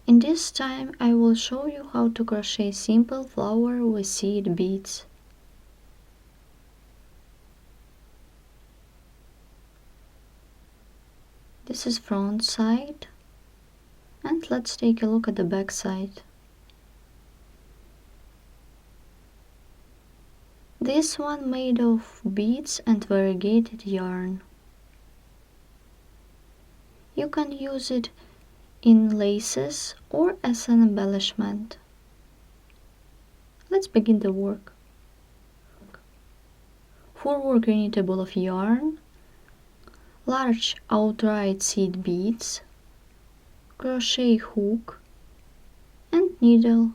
In this time I will show you how to crochet simple flower with seed beads. This is front side, and let's take a look at the back side. This one made of beads and variegated yarn. You can use it in laces or as an embellishment. Let's begin the work. For work you need a ball of yarn, large outright seed beads, crochet hook and needle.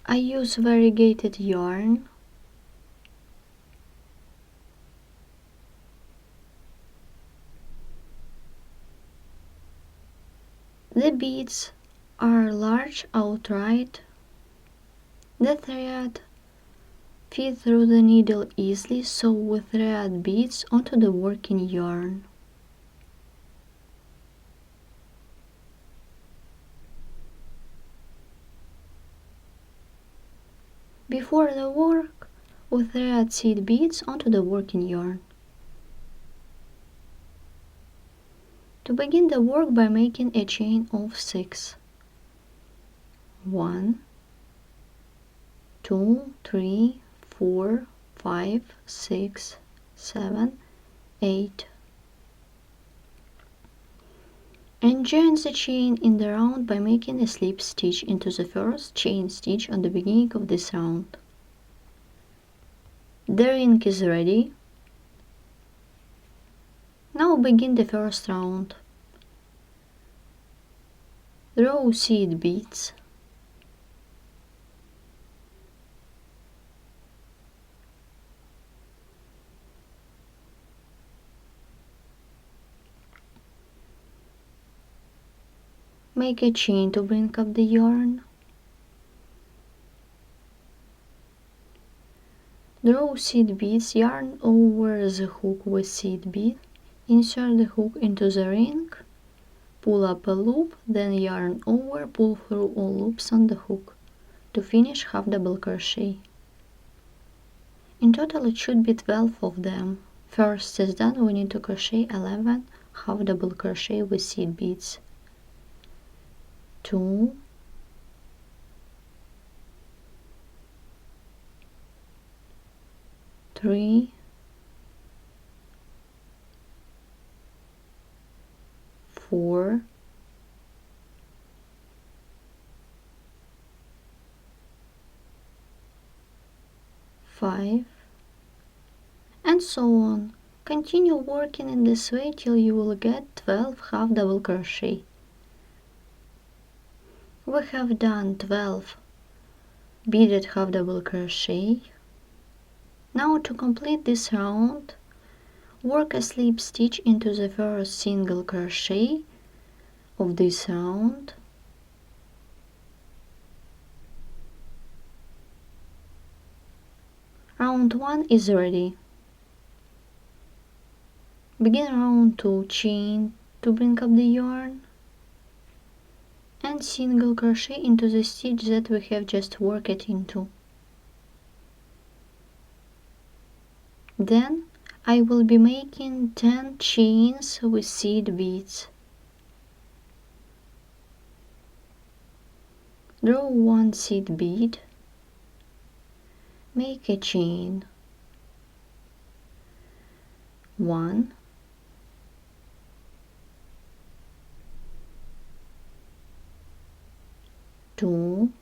I use variegated yarn. The beads are large outright. The thread feed through the needle easily, so we thread beads onto the working yarn. Before the work, we thread seed beads onto the working yarn. To begin the work by making a chain of 6. 1, 2, 3, 4, 5, 6, 7, 8. And join the chain in the round by making a slip stitch into the first chain stitch on the beginning of this round. The ring is ready. Now begin the first round. Draw seed beads. Make a chain to bring up the yarn. Draw seed beads, yarn over the hook with seed bead. Insert the hook into the ring. Pull up a loop, then yarn over, pull through all loops on the hook to finish half double crochet. In total it should be 12 of them. First is done, we need to crochet 11 half double crochet with seed beads. 2, 3, 4, 5, and so on. Continue working in this way till you will get 12 half double crochet. We have done 12 beaded half double crochet. Now to complete this round, work a slip stitch into the first single crochet of this round. Round 1 is ready. Begin round 2, chain to bring up the yarn and single crochet into the stitch that we have just worked into. Then I will be making 10 chains with seed beads. Draw one seed bead, make a chain. 1, 2,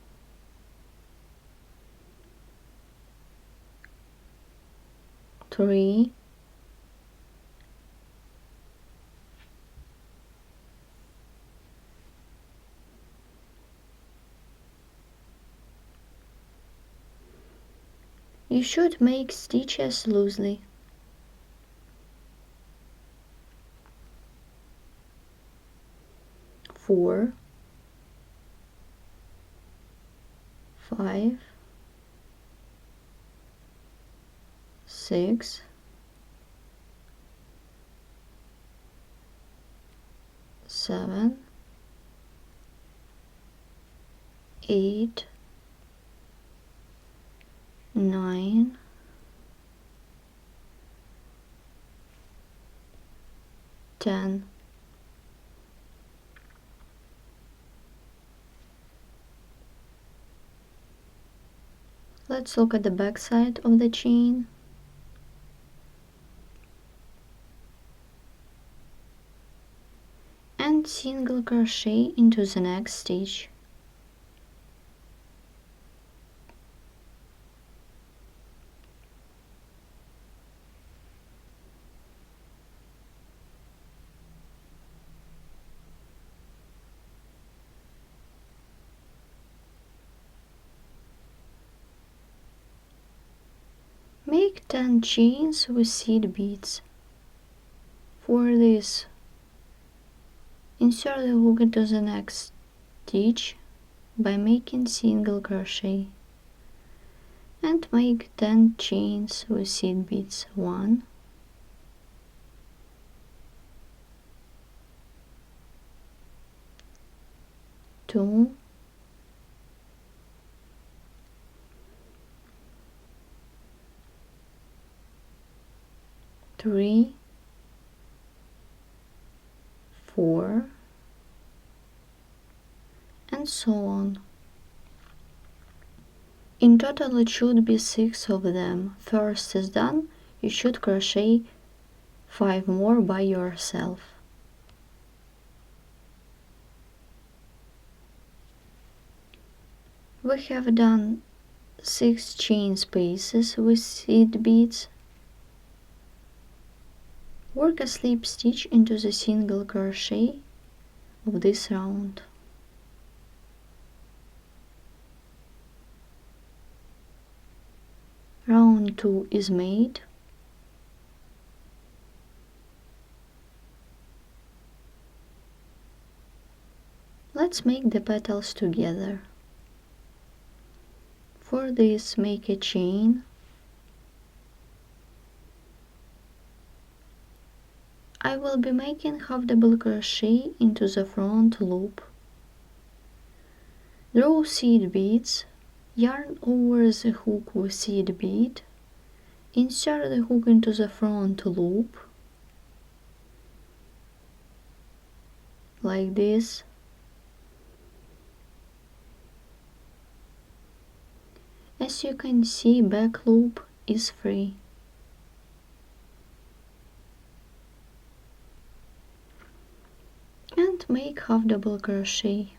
3, 4. You should make stitches loosely. 4, 5, 6, 7, 8, 9, 10. Let's look at the back side of the chain. And single crochet into the next stitch. Make 10 chains with seed beads. For this, insert the hook into the next stitch by making single crochet and make 10 chains with seed beads. 1, 2, 3, 4, and so on. In total it should be 6 of them. First is done, you should crochet 5 more by yourself. We have done 6 chain spaces with seed beads. Work a slip stitch into the single crochet of this round. Round 2 is made. Let's make the petals together. For this, make a chain. I will be making half double crochet into the front loop. Draw seed beads, yarn over the hook with seed bead, insert the hook into the front loop, like this. As you can see, back loop is free. And make half double crochet.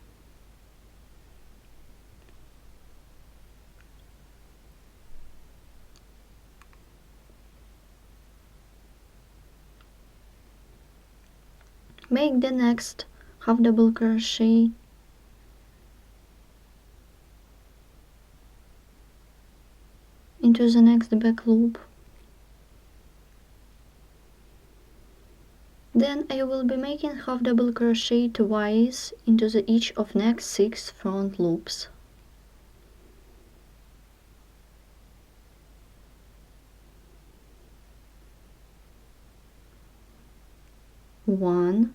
Make the next half double crochet into the next back loop. Then I will be making half double crochet twice into each of next 6 front loops. One,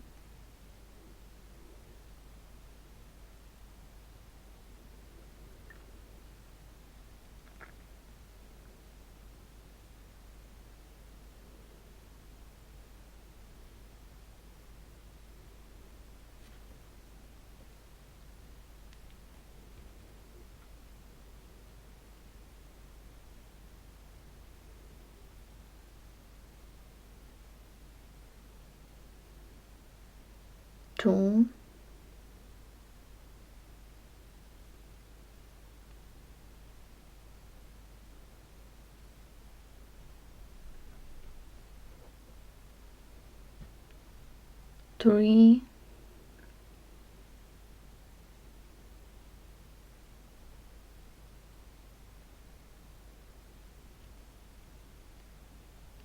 two, three,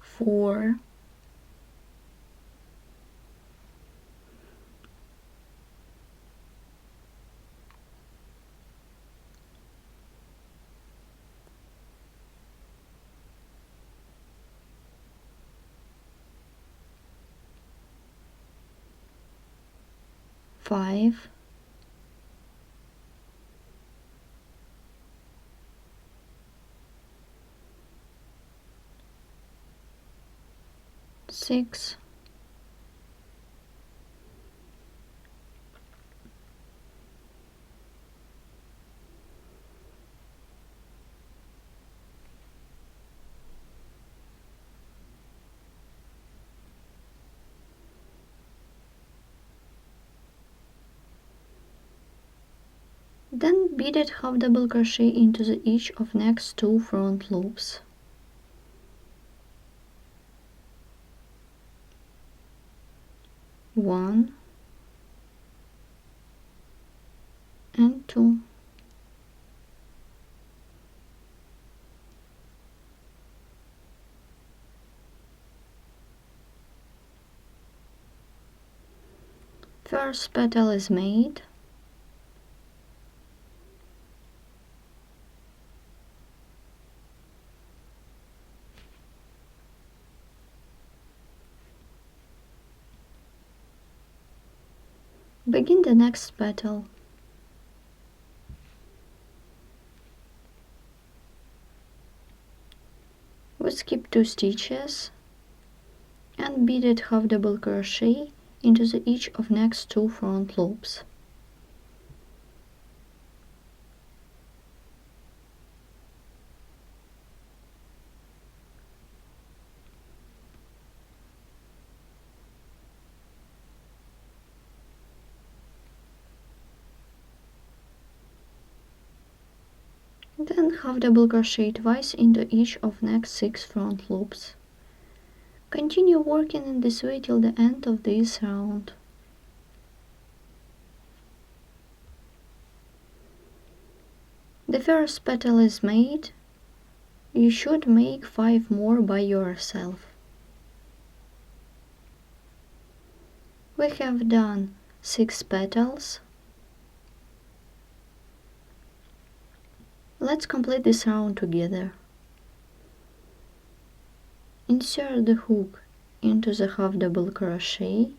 four, 5, 6, 7. Then beaded half double crochet into each of next 2 front loops. 1 and 2. First petal is made. Begin the next petal. We skip 2 stitches and beaded half double crochet into each of next 2 front loops. Then half double crochet twice into each of next 6 front loops. Continue working in this way till the end of this round. The first petal is made. You should make 5 more by yourself. We have done 6 petals. Let's complete this round together. Insert the hook into the half double crochet.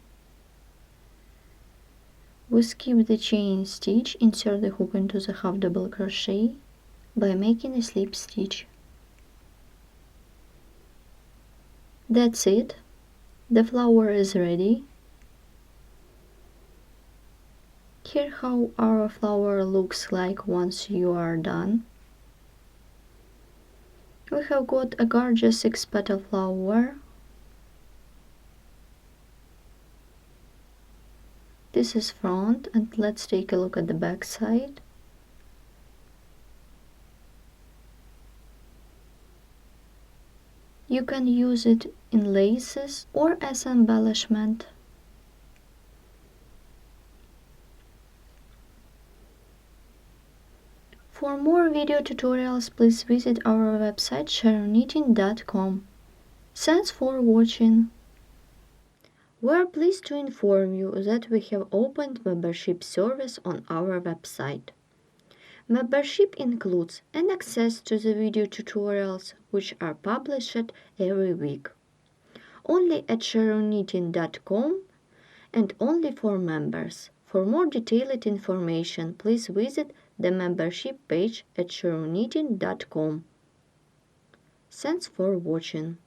We skip the chain stitch, insert the hook into the half double crochet by making a slip stitch. That's it. The flower is ready. Here how our flower looks like once you are done. We have got a gorgeous 6-petal flower. This is front, and let's take a look at the back side. You can use it in laces or as embellishment. For more video tutorials, please visit our website sharonknitting.com. Thanks for watching. We are pleased to inform you that we have opened membership service on our website. Membership includes an access to the video tutorials which are published every week. Only at sharonknitting.com and only for members. For more detailed information, please visit the membership page at sharonknitting.com. Thanks for watching.